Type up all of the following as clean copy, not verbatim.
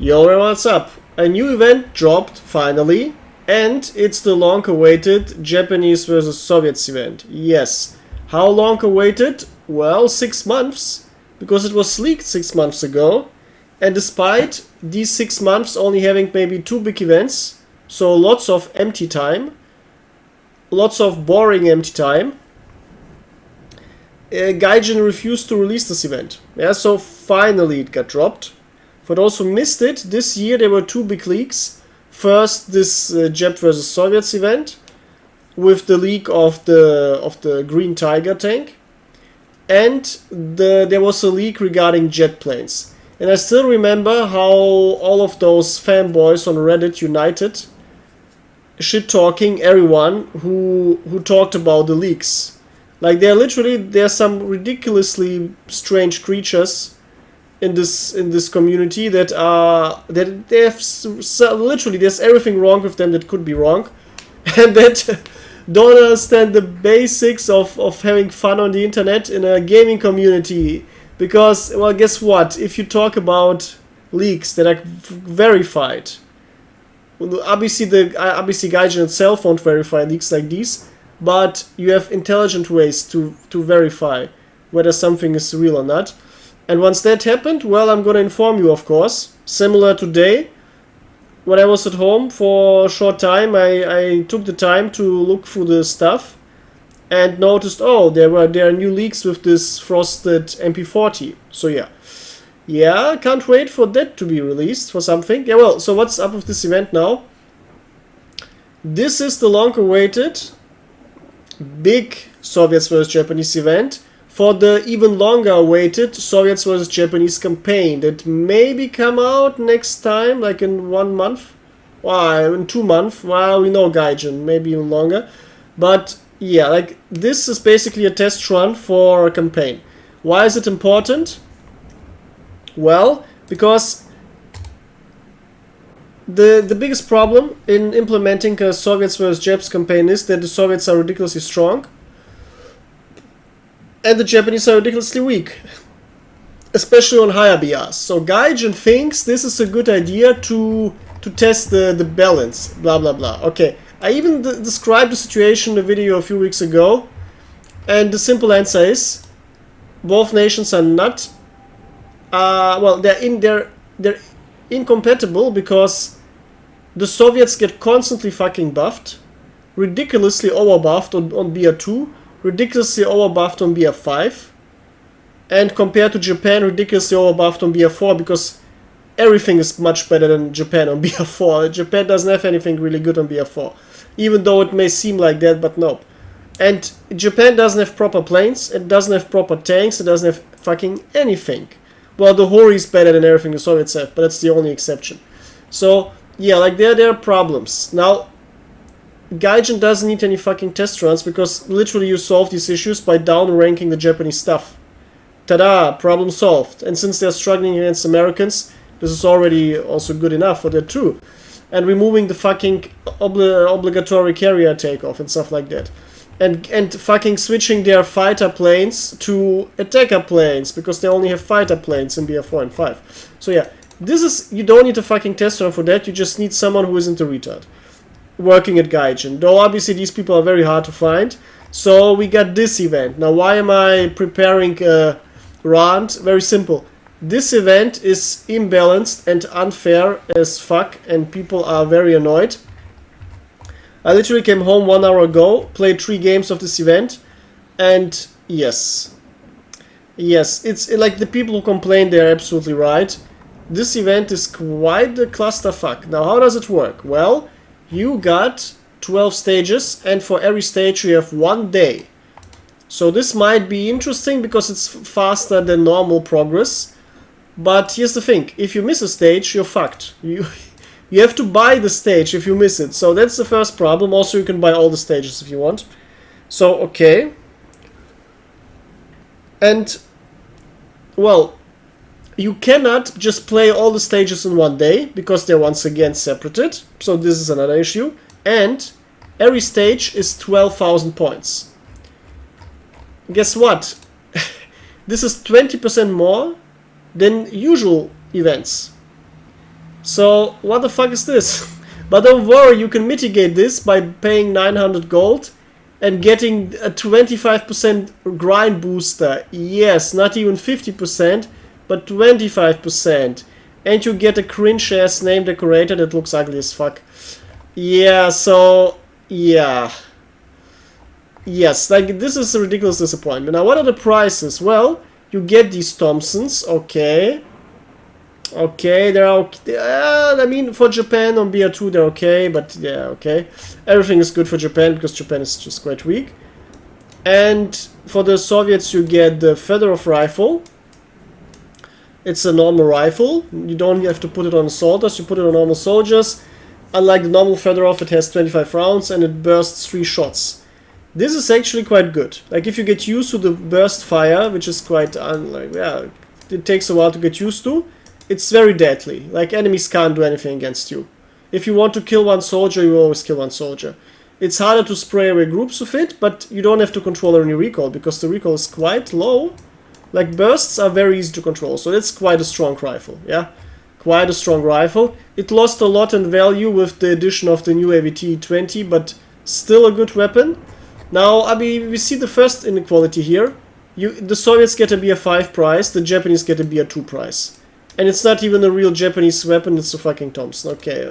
Yo, what's up? A new event dropped, finally, and it's the long-awaited Japanese versus Soviets event. Yes. How long-awaited? Well, 6 months, because it was leaked 6 months ago, and despite these 6 months only having maybe 2 big events, so lots of empty time, lots of boring empty time, Gaijin refused to release this event. Yeah, so finally it got dropped. For those who missed it, this year there were 2 big leaks. First, this Jap vs Soviets event with the leak of the Green Tiger tank, and there was a leak regarding jet planes. And I still remember how all of those fanboys on Reddit united, shit-talking everyone who talked about the leaks. Like there's some ridiculously strange creatures in this community that they have literally, there's everything wrong with them that could be wrong, and that don't understand the basics of having fun on the internet in a gaming community. Because, well, guess what? If you talk about leaks that are verified, obviously the Gaijin itself won't verify leaks like these, but you have intelligent ways to verify whether something is real or not. And once that happened, well, I'm gonna inform you, of course. Similar today, when I was at home for a short time, I took the time to look through the stuff and noticed, oh, there are new leaks with this frosted MP40. So yeah, can't wait for that to be released for something. Yeah, well, so what's up with this event now? This is the long-awaited big Soviets vs Japanese event for the even longer awaited Soviets vs Japanese campaign that maybe come out next time, like in 1 month, well, in 2 months. Well, we know Gaijin, maybe even longer. But yeah, like this is basically a test run for a campaign. Why is it important? Well, because the biggest problem in implementing a Soviets vs Japs campaign is that the Soviets are ridiculously strong and the Japanese are ridiculously weak, especially on higher BRs. So Gaijin thinks this is a good idea to test the balance, blah blah blah. Okay, I even described the situation in a video a few weeks ago, and the simple answer is both nations are not. Well, they're incompatible because the Soviets get constantly fucking buffed, ridiculously overbuffed on BR2, ridiculously overbuffed on BR5, and compared to Japan, ridiculously overbuffed on BR4 because everything is much better than Japan on BR4. Japan doesn't have anything really good on BR4, even though it may seem like that, but no. And Japan doesn't have proper planes, it doesn't have proper tanks, it doesn't have fucking anything. Well, the Hori is better than everything the Soviets have, but that's the only exception. So, yeah, like there are problems. Now, Gaijin doesn't need any fucking test runs because literally you solve these issues by down-ranking the Japanese stuff. Ta-da! Problem solved. And since they're struggling against Americans, this is already also good enough for that too. And removing the fucking obligatory carrier takeoff and stuff like that. And fucking switching their fighter planes to attacker planes because they only have fighter planes in BR4 and 5. So yeah, you don't need a fucking test run for that, you just need someone who isn't a retard working at Gaijin. Though obviously these people are very hard to find. So we got this event. Now why am I preparing a rant? Very simple. This event is imbalanced and unfair as fuck and people are very annoyed. I literally came home 1 hour ago, played 3 games of this event, and yes, it's like the people who complain, they're absolutely right. This event is quite a clusterfuck. Now how does it work? Well, you got 12 stages and for every stage you have 1 day. So this might be interesting because it's faster than normal progress. But here's the thing, if you miss a stage, you're fucked. You have to buy the stage if you miss it. So that's the first problem. Also, you can buy all the stages if you want. So, okay. And, well, you cannot just play all the stages in 1 day because they're once again separated. So this is another issue. And every stage is 12,000 points. Guess what? This is 20% more than usual events. So what the fuck is this? But don't worry, you can mitigate this by paying 900 gold and getting a 25% grind booster. Yes, not even 50%, but 25%. And you get a cringe ass name decorator that looks ugly as fuck. Yeah, so yeah. Yes, like this is a ridiculous disappointment. Now what are the prices? Well, you get these Thompsons, okay. Okay, they're okay. I mean, for Japan on BR2 they're okay, but yeah, okay. Everything is good for Japan because Japan is just quite weak. And for the Soviets you get the Fedorov rifle. It's a normal rifle. You don't have to put it on soldiers, you put it on normal soldiers. Unlike the normal Fedorov, it has 25 rounds and it bursts 3 shots. This is actually quite good. Like if you get used to the burst fire, which is quite yeah, it takes a while to get used to. It's very deadly. Like enemies can't do anything against you. If you want to kill one soldier, you always kill one soldier. It's harder to spray away groups with it, but you don't have to control any recoil because the recoil is quite low. Like bursts are very easy to control, so that's quite a strong rifle. Yeah, quite a strong rifle. It lost a lot in value with the addition of the new AVT-20, but still a good weapon. Now, I mean, we see the first inequality here. The Soviets get a BR5 price, the Japanese get a BR2 price. And it's not even a real Japanese weapon, it's a fucking Thompson. Okay,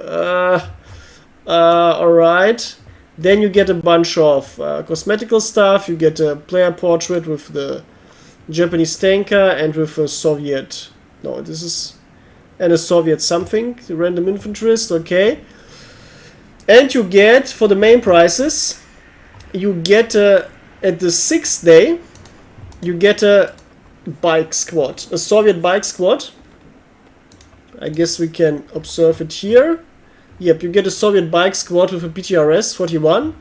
alright. Then you get a bunch of cosmetical stuff. You get a player portrait with the Japanese tanker and with a Soviet... No, this is... And a Soviet something, the random infanterist, okay. And you get, for the main prices, you get at the 6th day, you get a bike squad. A Soviet bike squad. I guess we can observe it here. Yep, you get a Soviet bike squad with a PTRS 41.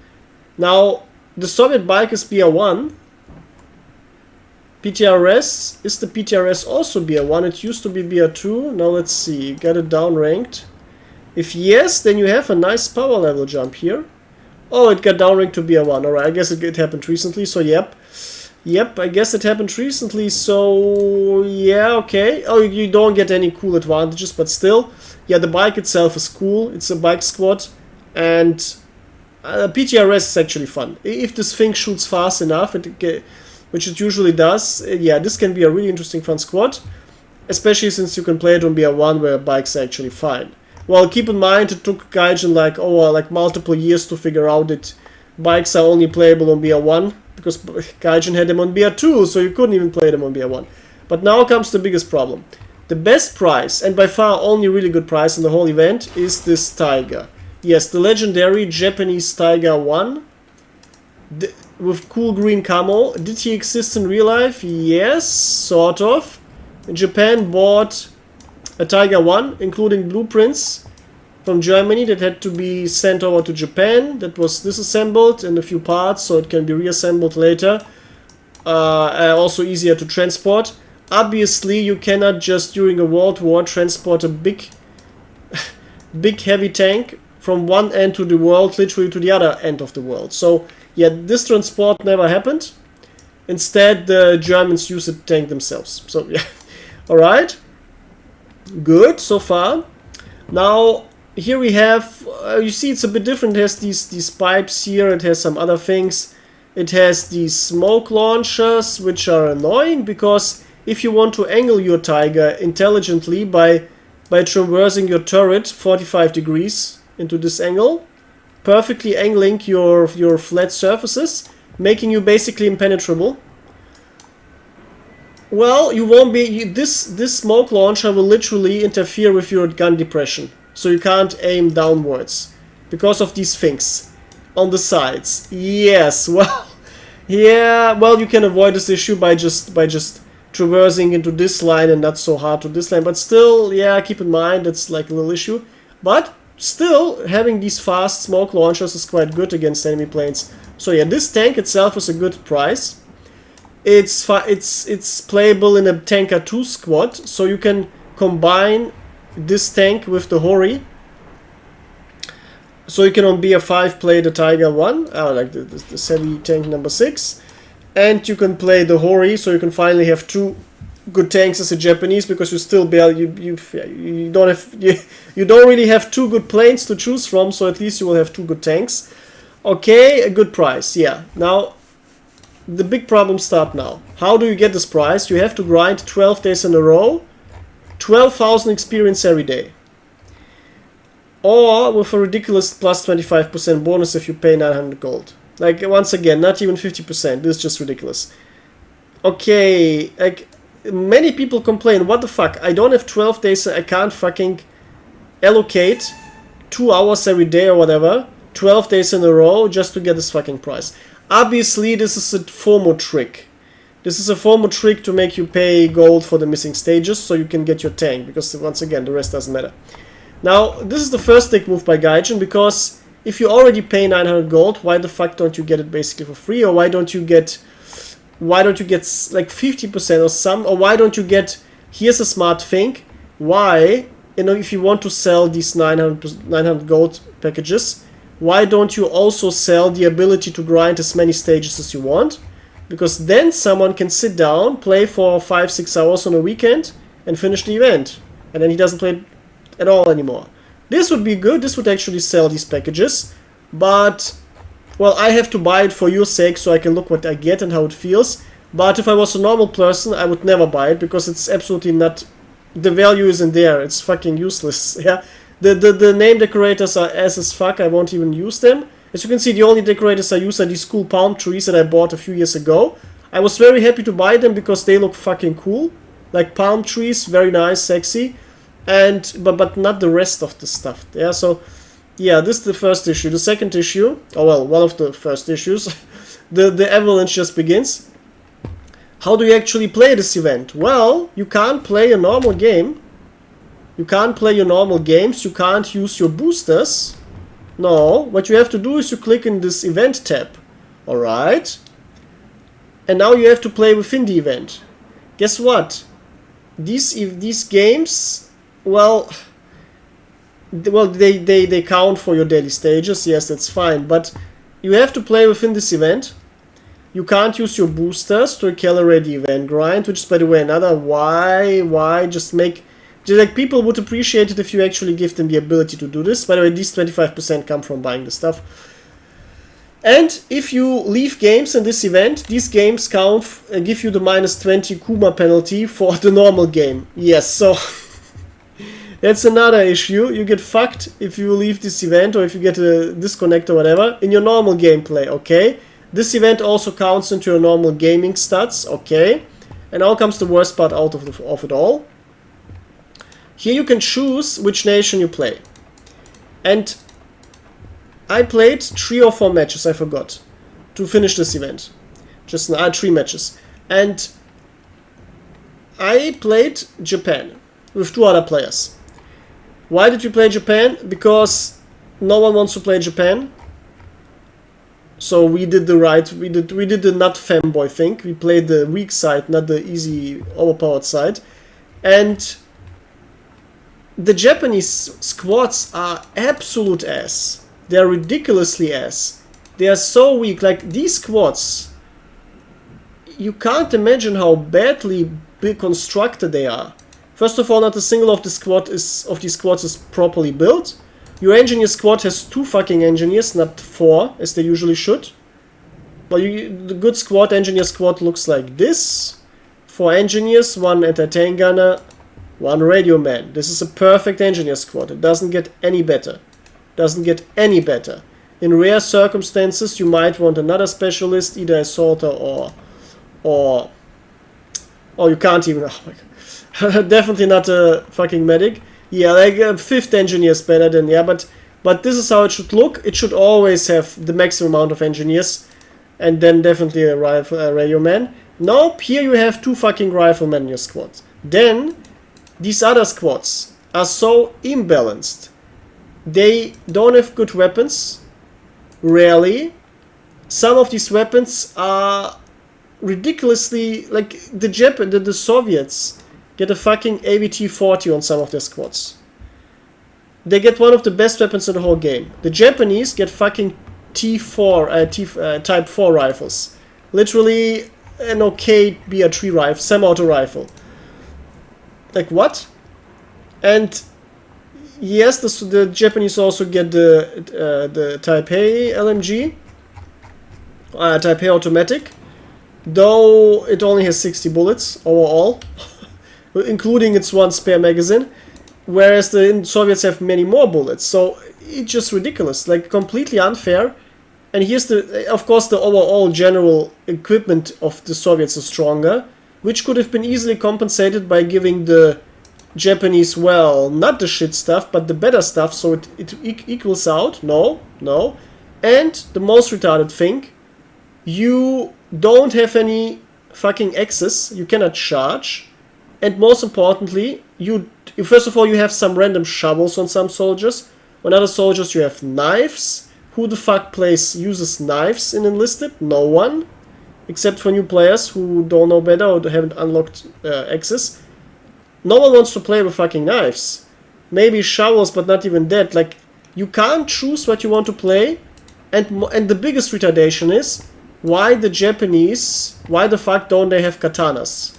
Now, the Soviet bike is BR1. PTRS, is the PTRS also BR1? It used to be BR2. Now let's see, got it downranked. If yes, then you have a nice power level jump here. Oh, it got downranked to BR1. Alright, I guess it happened recently, so yep. Yep, I guess it happened recently, so yeah, okay. Oh, you don't get any cool advantages, but still. Yeah, the bike itself is cool. It's a bike squad, and PTRS is actually fun. If this thing shoots fast enough, which it usually does, yeah, this can be a really interesting fun squad. Especially since you can play it on BR1 where bikes are actually fine. Well, keep in mind it took Gaijin like multiple years to figure out that bikes are only playable on BR1. Because Gaijin had them on BR2, so you couldn't even play them on BR1. But now comes the biggest problem. The best prize, and by far only really good prize in the whole event, is this Tiger. Yes, the legendary Japanese Tiger 1 with cool green camo. Did he exist in real life? Yes, sort of. Japan bought a Tiger 1, including blueprints from Germany that had to be sent over to Japan. That was disassembled in a few parts, so it can be reassembled later. Also easier to transport. Obviously, you cannot just during a world war transport a big heavy tank from one end of the world literally to the other end of the world. So yeah, this transport never happened. Instead, the Germans used the tank themselves. So yeah, all right, good so far. Now here we have, you see it's a bit different. It has these pipes here, it has some other things. It has these smoke launchers, which are annoying, because if you want to angle your Tiger intelligently by traversing your turret 45 degrees into this angle, perfectly angling your flat surfaces, making you basically impenetrable, well, you won't be, this smoke launcher will literally interfere with your gun depression. So you can't aim downwards because of these things on the sides. Yes, well, yeah, well, you can avoid this issue by just traversing into this line and not so hard to this line. But still, yeah, keep in mind that's like a little issue. But still, having these fast smoke launchers is quite good against enemy planes. So yeah, this tank itself is a good price. It's playable in a Tanker 2 squad, so you can combine this tank with the Hori. So you can on BR5 play the Tiger 1, like the heavy tank number 6. And you can play the Hori, so you can finally have two good tanks as a Japanese, because you still barely you don't have you don't really have two good planes to choose from, so at least you will have two good tanks. Okay, a good price. Yeah. Now the big problems start now. How do you get this price? You have to grind 12 days in a row, 12,000 experience every day, or with a ridiculous plus 25% bonus if you pay 900 gold. Like, once again, not even 50%. This is just ridiculous. Okay, like, many people complain, what the fuck, I don't have 12 days, I can't fucking allocate 2 hours every day or whatever, 12 days in a row just to get this fucking price. Obviously, this is a FOMO trick. This is a FOMO trick to make you pay gold for the missing stages so you can get your tank, because once again, the rest doesn't matter. Now, this is the first dick move by Gaijin, because if you already pay 900 gold, why the fuck don't you get it basically for free, or why don't you get like 50% or some, or why don't you get, here's a smart thing, why, you know, if you want to sell these 900 gold packages, why don't you also sell the ability to grind as many stages as you want? Because then someone can sit down, play for 5-6 hours on a weekend, and finish the event, and then he doesn't play at all anymore. This would be good, this would actually sell these packages, but, well, I have to buy it for your sake so I can look what I get and how it feels. But if I was a normal person, I would never buy it, because it's absolutely not, the value isn't there, it's fucking useless. Yeah, the name decorators are ass as fuck, I won't even use them. As you can see, the only decorators I use are these cool palm trees that I bought a few years ago. I was very happy to buy them because they look fucking cool, like palm trees, very nice, sexy. And but not the rest of the stuff. Yeah, so yeah, this is the first issue. The second issue, oh well, one of the first issues, the avalanche just begins. How do you actually play this event? Well, you can't play a normal game. You can't play your normal games. You can't use your boosters. No, what you have to do is you click in this event tab. Alright. And now you have to play within the event. Guess what? These games, well, they count for your daily stages. Yes, that's fine. But you have to play within this event. You can't use your boosters to accelerate the event grind, which is, by the way, another why just like, people would appreciate it if you actually give them the ability to do this. By the way, these 25% come from buying the stuff. And if you leave games in this event, these games count, give you the -20 Kuma penalty for the normal game. Yes, so that's another issue. You get fucked if you leave this event, or if you get a disconnect or whatever in your normal gameplay, okay? This event also counts into your normal gaming stats, okay? And now comes the worst part out of it all. Here you can choose which nation you play. And I played 3 or 4 matches, I forgot, to finish this event. Just 3 matches. And I played Japan with 2 other players. Why did you play Japan? Because no one wants to play Japan. So we did we did the not fanboy thing. We played the weak side, not the easy, overpowered side. And the Japanese squads are absolute ass. They are ridiculously ass. They are so weak. Like, these squads, you can't imagine how badly constructed they are. First of all, not a single of these squads is properly built. Your engineer squad has 2 fucking engineers, not 4, as they usually should. But the good squad, engineer squad, looks like this. 4 engineers, 1 anti-tank gunner, 1 radio man. This is a perfect engineer squad. It doesn't get any better. Doesn't get any better. In rare circumstances, you might want another specialist, either a sorter or you can't even. Oh my god. Definitely not a fucking medic. Yeah, like a 5th engineer is better than, yeah, but this is how it should look. It should always have the maximum amount of engineers, and then definitely a radio man. Nope, here you have 2 fucking riflemen in your squad. Then these other squads are so imbalanced. They don't have good weapons, rarely. Some of these weapons are ridiculously, like the Soviets get a fucking AVT-40 on some of their squads. They get one of the best weapons in the whole game. The Japanese get fucking Type 4 rifles. Literally an okay BR3 rifle, semi-auto rifle. Like, what? And yes, the Japanese also get the Taipei LMG, Taipei automatic, though it only has 60 bullets overall, including its one spare magazine, whereas the Soviets have many more bullets. So it's just ridiculous, like completely unfair. And here's of course, the overall general equipment of the Soviets is stronger, which could have been easily compensated by giving the Japanese, well, not the shit stuff, but the better stuff, so it equals out. No. And the most retarded thing, you don't have any fucking access, you cannot charge, and most importantly, first of all, you have some random shovels on some soldiers. On other soldiers, you have knives. Who the fuck uses knives in Enlisted? No one. Except for new players who don't know better or haven't unlocked access. No one wants to play with fucking knives. Maybe shovels, but not even that. Like, you can't choose what you want to play. And the biggest retardation is, why the Japanese, why the fuck don't they have katanas?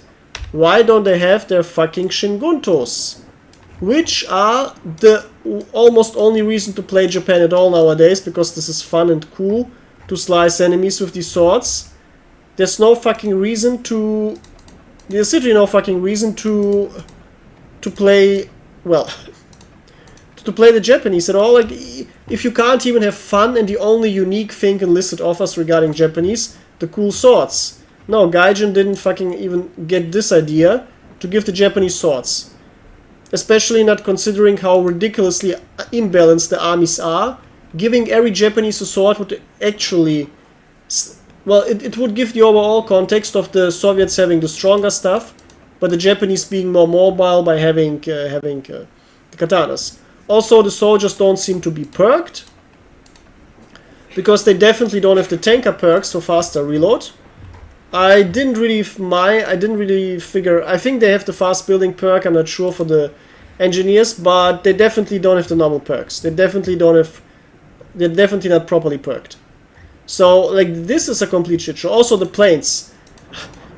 Why don't they have their fucking shinguntos? Which are the almost only reason to play Japan at all nowadays, because this is fun and cool to slice enemies with these swords. There's no fucking reason to... There's literally no fucking reason to play... Well... to play the Japanese at all. Like, if you can't even have fun and the only unique thing Enlisted offers regarding Japanese, the cool swords. No, Gaijin didn't fucking even get this idea to give the Japanese swords. Especially not considering how ridiculously imbalanced the armies are. Giving every Japanese a sword would actually... Well, it would give the overall context of the Soviets having the stronger stuff, but the Japanese being more mobile by having the katanas. Also, the soldiers don't seem to be perked, because they definitely don't have the tanker perks for faster reload. I didn't really figure... I think they have the fast building perk, I'm not sure for the engineers, but they definitely don't have the normal perks. They're definitely not properly perked. So, like, this is a complete shit show. Also, the planes.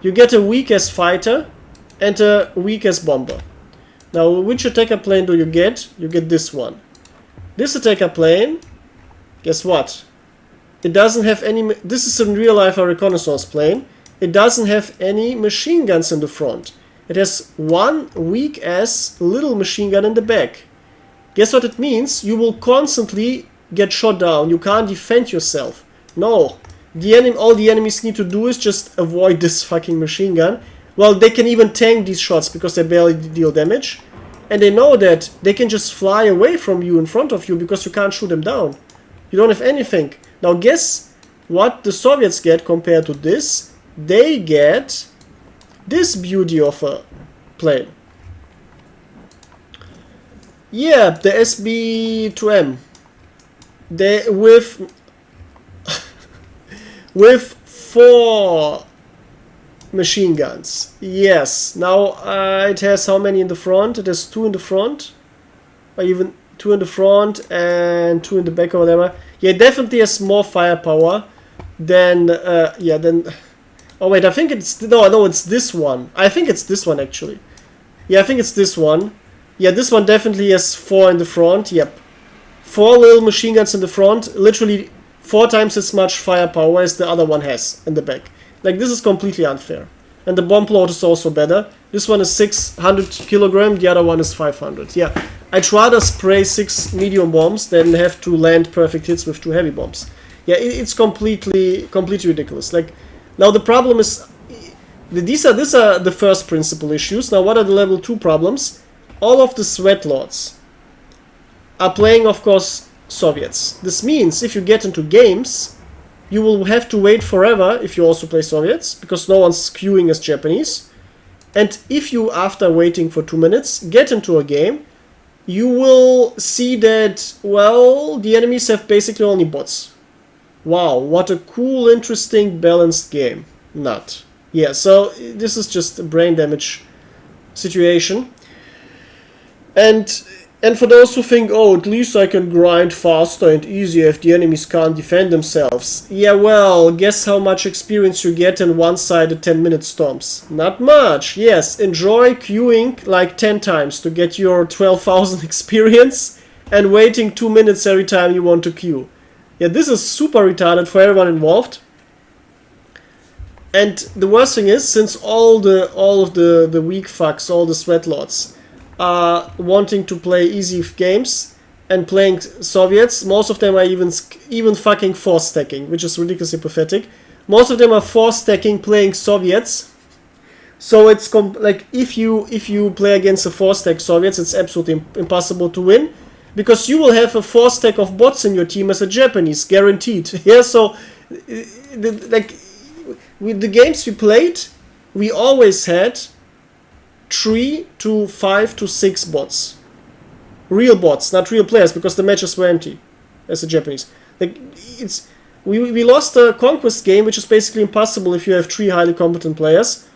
You get a weak-ass fighter and a weak-ass bomber. Now, which attacker plane do you get? You get this one. This attacker plane, guess what? It doesn't have any... This is in real life a reconnaissance plane. It doesn't have any machine guns in the front. It has one weak-ass little machine gun in the back. Guess what it means? You will constantly get shot down. You can't defend yourself. No. All the enemies need to do is just avoid this fucking machine gun. Well, they can even tank these shots because they barely deal damage. And they know that they can just fly away from you in front of you because you can't shoot them down. You don't have anything. Now guess what the Soviets get compared to this? They get this beauty of a plane. Yeah, the SB-2M. They with 4 machine guns. Yes. Now it has how many in the front? It has 2 in the front, or even 2 in the front and 2 in the back or whatever. Yeah, it definitely has more firepower than oh wait, I think it's it's this one. I think it's this one actually. Yeah, I think it's this one. Yeah, this one definitely has 4 in the front. Yep, 4 little machine guns in the front. Literally 4 times as much firepower as the other one has in the back. Like, this is completely unfair. And the bomb load is also better. This one is 600 kilogram, the other one is 500. Yeah, I'd rather spray 6 medium bombs than have to land perfect hits with 2 heavy bombs. Yeah, it's completely ridiculous. Like, now the problem is, these are the first principal issues. Now, what are the level 2 problems? All of the sweat lords are playing, of course, Soviets. This means if you get into games, you will have to wait forever if you also play Soviets, because no one's queuing as Japanese. And if you, after waiting for 2 minutes, get into a game, you will see that, well, the enemies have basically only bots. Wow, what a cool, interesting, balanced game. Not. Yeah, so this is just a brain damage situation. And And for those who think, oh, at least I can grind faster and easier if the enemies can't defend themselves. Yeah, well, guess how much experience you get in one-sided 10-minute storms? Not much. Yes, enjoy queuing like 10 times to get your 12,000 experience and waiting 2 minutes every time you want to queue. Yeah, this is super retarded for everyone involved. And the worst thing is, since all of the weak fucks, all the sweatlords, are wanting to play easy games and playing Soviets, most of them are even fucking 4-stacking, which is ridiculously pathetic. Most of them are 4-stacking playing Soviets. So it's like if you play against a 4-stack Soviets, it's absolutely impossible to win, because you will have a 4-stack of bots in your team as a Japanese, guaranteed. Yeah, so like with the games we played, we always had 3 to 5 to 6 bots. Real bots, not real players, because the matches were empty as a Japanese. Like we lost a conquest game, which is basically impossible if you have 3 highly competent players,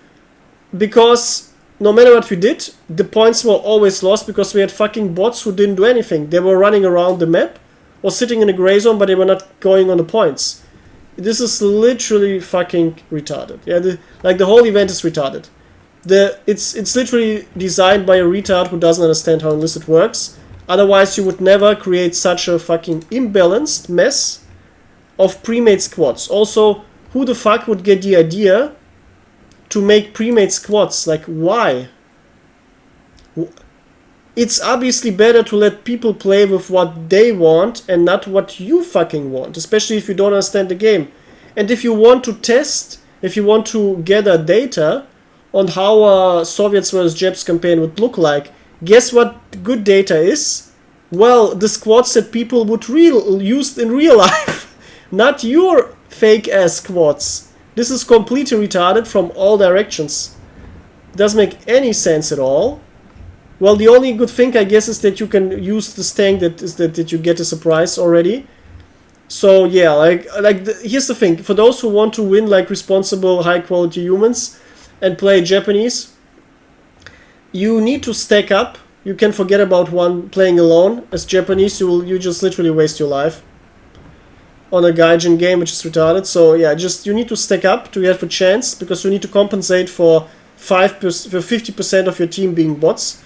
because no matter what we did, the points were always lost because we had fucking bots who didn't do anything. They were running around the map or sitting in a gray zone, but they were not going on the points. This is literally fucking retarded. Yeah, the whole event is retarded. It's literally designed by a retard who doesn't understand how Enlisted works. Otherwise, you would never create such a fucking imbalanced mess of premade squads. Also, who the fuck would get the idea to make premade squads? Like, why? It's obviously better to let people play with what they want and not what you fucking want, especially if you don't understand the game. And if you want to test, if you want to gather data on how a Soviets vs. Japs campaign would look like, guess what good data is? Well, the squads that people would use in real life, not your fake ass squads. This is completely retarded from all directions. It doesn't make any sense at all. Well, the only good thing, I guess, is that you can use this tank that you get as a prize already. So yeah, here's the thing: for those who want to win like responsible, high quality humans and play Japanese, you need to stack up. You can forget about playing alone. As Japanese, you just literally waste your life on a Gaijin game, which is retarded. So yeah, you need to stack up to have a chance, because you need to compensate for 50% of your team being bots.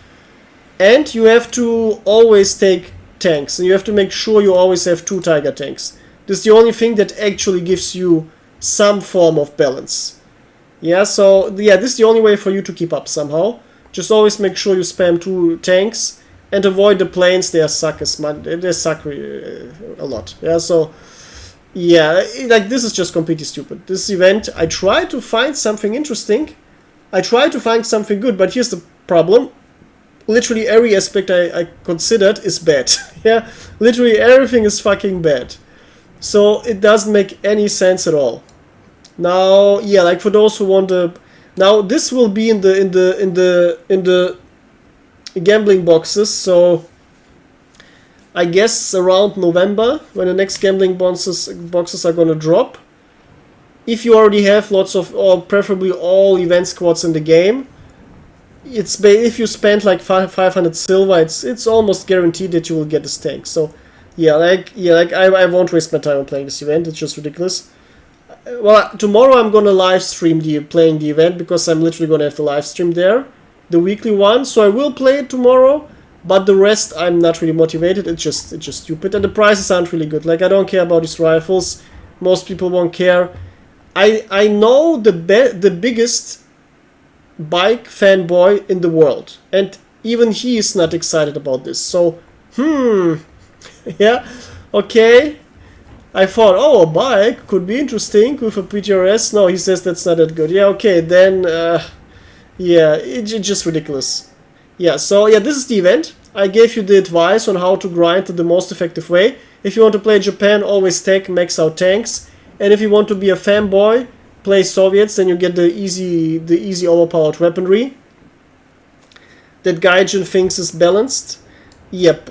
And you have to always take tanks, and you have to make sure you always have 2 Tiger tanks. This is the only thing that actually gives you some form of balance. Yeah, so yeah, this is the only way for you to keep up somehow. Just always make sure you spam 2 tanks and avoid the planes. They suck a lot. Yeah, so yeah, like this is just completely stupid. This event, I try to find something interesting. I try to find something good, but here's the problem. Literally every aspect I considered is bad. Yeah, literally everything is fucking bad. So it doesn't make any sense at all. Now, yeah, like for those who want to, now this will be in the gambling boxes. So I guess around November, when the next gambling boxes are gonna drop. If you already have lots of, or preferably all event squads in the game, if you spend like 500 silver, it's almost guaranteed that you will get this tank. So I won't waste my time on playing this event. It's just ridiculous. Well, tomorrow I'm gonna live stream playing the event, because I'm literally gonna have the live stream there, the weekly one. So I will play it tomorrow, but the rest I'm not really motivated. It's just stupid, and the prices aren't really good. Like, I don't care about these rifles. Most people won't care. I know the biggest bike fanboy in the world, and even he is not excited about this. So yeah, okay, I thought, oh, a bike could be interesting with a PTRS. No, he says that's not that good. Yeah, okay, then yeah, it's just ridiculous. Yeah, so yeah, this is the event. I gave you the advice on how to grind the most effective way. If you want to play Japan, always take max out tanks, and if you want to be a fanboy, play Soviets, then you get the easy overpowered weaponry that Gaijin thinks is balanced. Yep,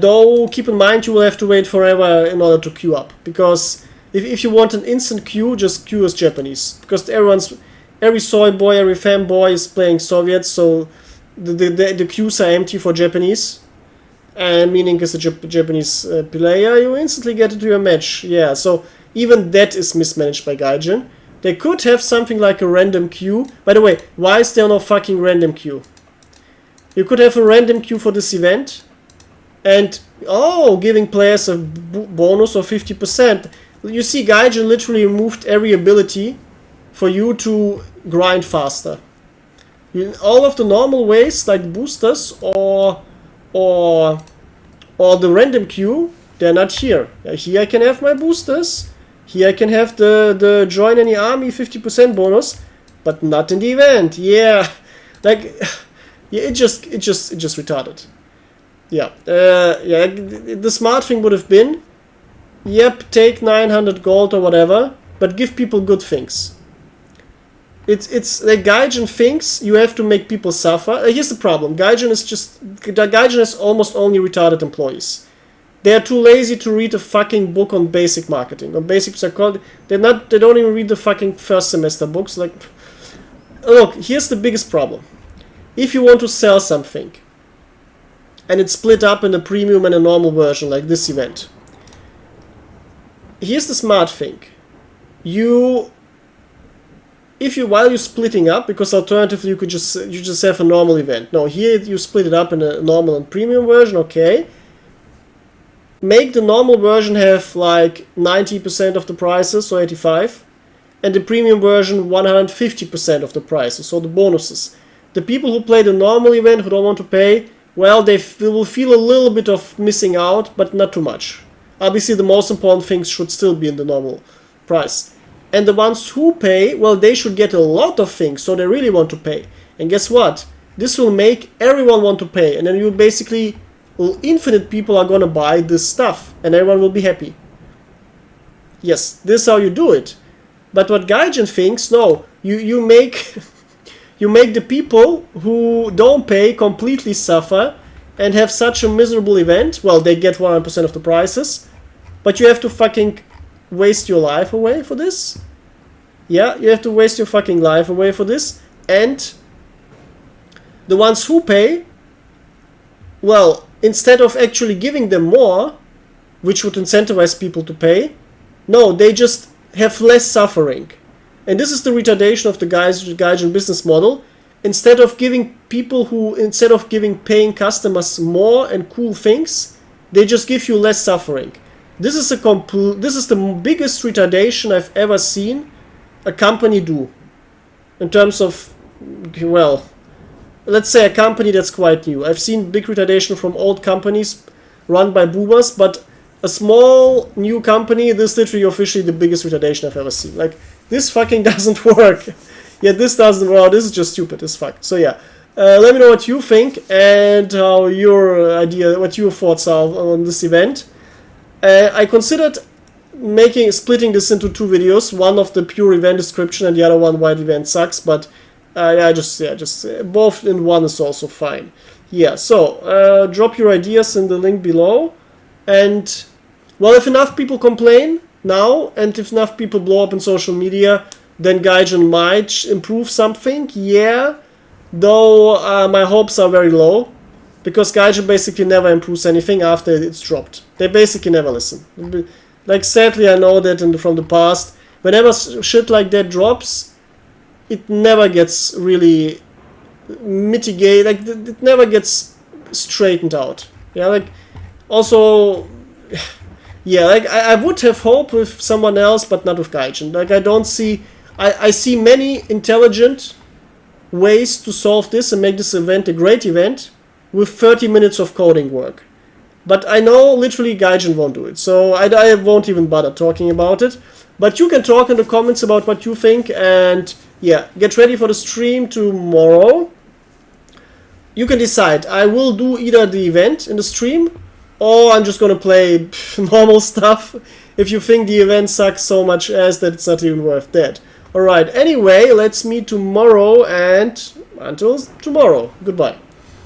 though keep in mind you will have to wait forever in order to queue up, because if you want an instant queue, just queue as Japanese, because every soy boy, every fanboy is playing Soviets, so the queues are empty for Japanese. and meaning as a Japanese player, you instantly get into your match. Yeah, so even that is mismanaged by Gaijin. They could have something like a random queue. By the way, why is there no fucking random queue? You could have a random queue for this event, and giving players a bonus of 50%. You see, Gaijin literally removed every ability for you to grind faster. All of the normal ways, like boosters or the random queue, they're not here. Here I can have my boosters. Here I can have the join any army 50% bonus, but not in the event. Yeah, like it just retarded. Yeah, the smart thing would have been, yep, take 900 gold or whatever, but give people good things. It's like Gaijin thinks you have to make people suffer. Here's the problem: Gaijin has almost only retarded employees. They are too lazy to read a fucking book on basic marketing, on basic psychology. They don't even read the fucking first semester books. Like, look, here's the biggest problem: if you want to sell something, and it's split up in a premium and a normal version, like this event. Here's the smart thing: while you're splitting up, because alternatively you just have a normal event. No, here you split it up in a normal and premium version. Okay. Make the normal version have like 90% of the prices, so 85, and the premium version 150% of the prices, so the bonuses. The people who play the normal event who don't want to pay, well, they will feel a little bit of missing out, but not too much. Obviously, the most important things should still be in the normal price. And the ones who pay, well, they should get a lot of things, so they really want to pay. And guess what? This will make everyone want to pay, and then you basically... infinite people are gonna buy this stuff, and everyone will be happy. Yes, this is how you do it. But what Gaijin thinks, no, you make you make the people who don't pay completely suffer and have such a miserable event. Well, they get 100% of the prices, but you have to fucking waste your life away for this. Yeah, you have to waste your fucking life away for this, and the ones who pay, well, instead of actually giving them more, which would incentivize people to pay, no, they just have less suffering. And this is the retardation of the Gaijin business model. Instead of giving paying customers more and cool things, they just give you less suffering. This is the biggest retardation I've ever seen a company do. In terms of, well, let's say a company that's quite new. I've seen big retardation from old companies run by boomers, but a small new company, this is literally officially the biggest retardation I've ever seen. Like, this fucking doesn't work. Yeah, this doesn't work. This is just stupid as fuck. So yeah, let me know what you think and how what your thoughts are on this event. I considered splitting this into two videos, one of the pure event description and the other one why the event sucks, but just both in one is also fine. Yeah, so drop your ideas in the link below, and well, if enough people complain now and if enough people blow up in social media, then Gaijin might improve something. Yeah, though my hopes are very low, because Gaijin basically never improves anything after it's dropped. They basically never listen. Like, sadly, I know that from the past, whenever shit like that drops, it never gets really mitigated, like it never gets straightened out. Yeah, like, also, yeah, like I would have hope with someone else, but not with Gaijin. Like, I see many intelligent ways to solve this and make this event a great event with 30 minutes of coding work. But I know literally Gaijin won't do it, so I won't even bother talking about it. But you can talk in the comments about what you think, and yeah, get ready for the stream tomorrow. You can decide. I will do either the event in the stream, or I'm just gonna play normal stuff if you think the event sucks so much as that it's not even worth that. Alright, anyway, let's meet tomorrow, and until tomorrow, goodbye.